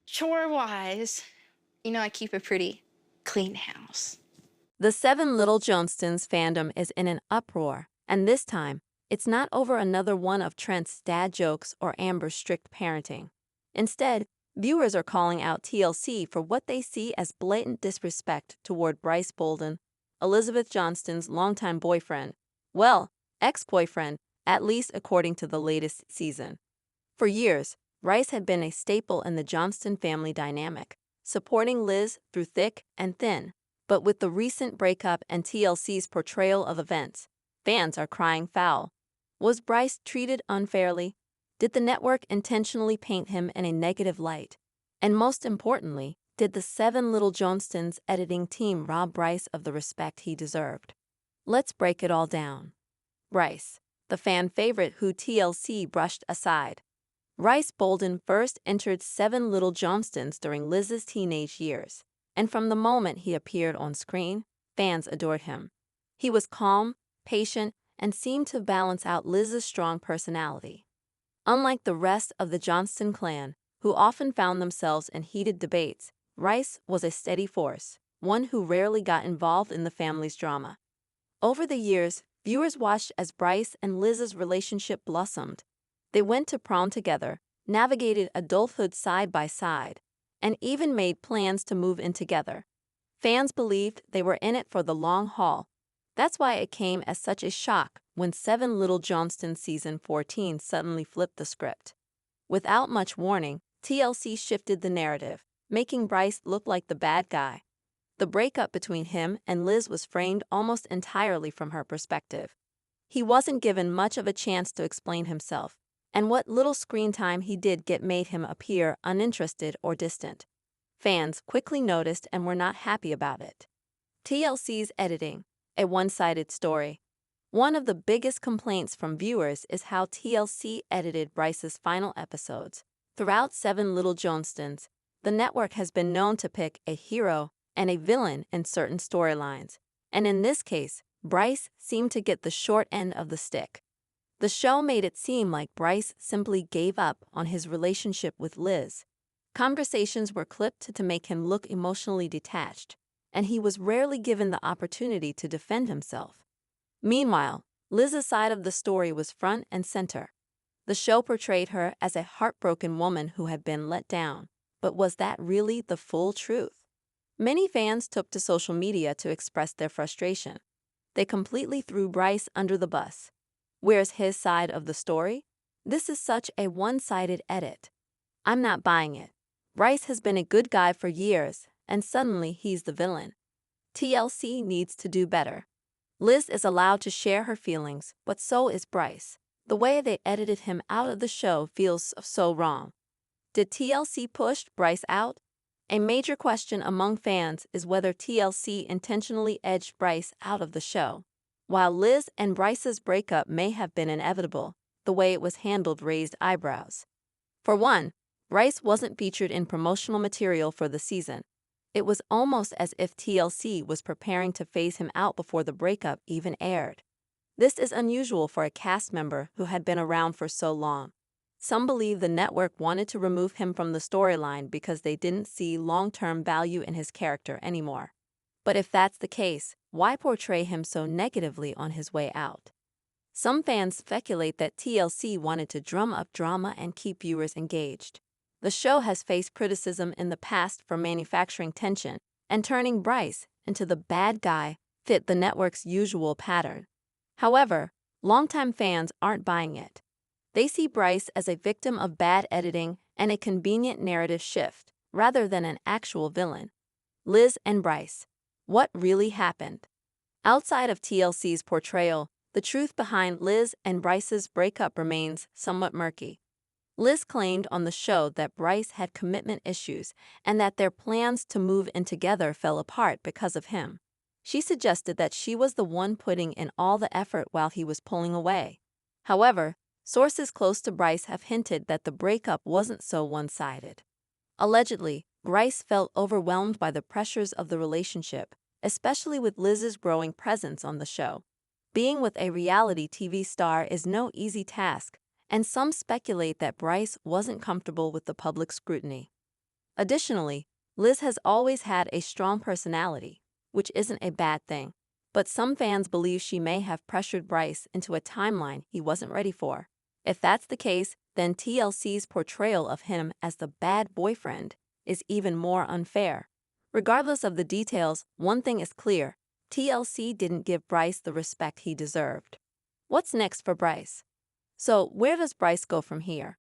Chore-wise, I keep a pretty clean house. The Seven Little Johnstons fandom is in an uproar, and this time, it's not over another one of Trent's dad jokes or Amber's strict parenting. Instead, viewers are calling out TLC for what they see as blatant disrespect toward Brice Bolden, Elizabeth Johnston's longtime boyfriend. Well, ex-boyfriend, at least according to the latest season. For years, Brice had been a staple in the Johnston family dynamic, supporting Liz through thick and thin. But with the recent breakup and TLC's portrayal of events, fans are crying foul. Was Brice treated unfairly? Did the network intentionally paint him in a negative light? And most importantly, did the Seven Little Johnstons editing team rob Brice of the respect he deserved? Let's break it all down. Brice, the fan favorite who TLC brushed aside. Brice Bolden first entered Seven Little Johnstons during Liz's teenage years, and from the moment he appeared on screen, fans adored him. He was calm, patient, and seemed to balance out Liz's strong personality. Unlike the rest of the Johnston clan, who often found themselves in heated debates, Brice was a steady force, one who rarely got involved in the family's drama. Over the years, viewers watched as Brice and Liz's relationship blossomed. They went to prom together, navigated adulthood side by side, and even made plans to move in together. Fans believed they were in it for the long haul. That's why it came as such a shock when Seven Little Johnstons season 14 suddenly flipped the script. Without much warning, TLC shifted the narrative, making Brice look like the bad guy. The breakup between him and Liz was framed almost entirely from her perspective. He wasn't given much of a chance to explain himself, and what little screen time he did get made him appear uninterested or distant. Fans quickly noticed and were not happy about it. TLC's editing, a one-sided story. One of the biggest complaints from viewers is how TLC edited Brice's final episodes. Throughout Seven Little Johnstons, the network has been known to pick a hero and a villain in certain storylines, and in this case, Brice seemed to get the short end of the stick. The show made it seem like Brice simply gave up on his relationship with Liz. Conversations were clipped to make him look emotionally detached, and he was rarely given the opportunity to defend himself. Meanwhile, Liz's side of the story was front and center. The show portrayed her as a heartbroken woman who had been let down, but was that really the full truth? Many fans took to social media to express their frustration. They completely threw Brice under the bus. Where's his side of the story? This is such a one-sided edit. I'm not buying it. Brice has been a good guy for years, and suddenly he's the villain. TLC needs to do better. Liz is allowed to share her feelings, but so is Brice. The way they edited him out of the show feels so wrong. Did TLC push Brice out? A major question among fans is whether TLC intentionally edged Brice out of the show. While Liz and Brice's breakup may have been inevitable, the way it was handled raised eyebrows. For one, Brice wasn't featured in promotional material for the season. It was almost as if TLC was preparing to phase him out before the breakup even aired. This is unusual for a cast member who had been around for so long. Some believe the network wanted to remove him from the storyline because they didn't see long-term value in his character anymore. But if that's the case, why portray him so negatively on his way out? Some fans speculate that TLC wanted to drum up drama and keep viewers engaged. The show has faced criticism in the past for manufacturing tension, and turning Brice into the bad guy fit the network's usual pattern. However, longtime fans aren't buying it. They see Brice as a victim of bad editing and a convenient narrative shift, rather than an actual villain. Liz and Brice. What really happened? Outside of TLC's portrayal, the truth behind Liz and Brice's breakup remains somewhat murky. Liz claimed on the show that Brice had commitment issues and that their plans to move in together fell apart because of him. She suggested that she was the one putting in all the effort while he was pulling away. However, sources close to Brice have hinted that the breakup wasn't so one-sided. Allegedly, Brice felt overwhelmed by the pressures of the relationship, especially with Liz's growing presence on the show. Being with a reality TV star is no easy task, and some speculate that Brice wasn't comfortable with the public scrutiny. Additionally, Liz has always had a strong personality, which isn't a bad thing. But some fans believe she may have pressured Brice into a timeline he wasn't ready for. If that's the case, then TLC's portrayal of him as the bad boyfriend is even more unfair. Regardless of the details, one thing is clear: TLC didn't give Brice the respect he deserved. What's next for Brice? So, where does Brice go from here?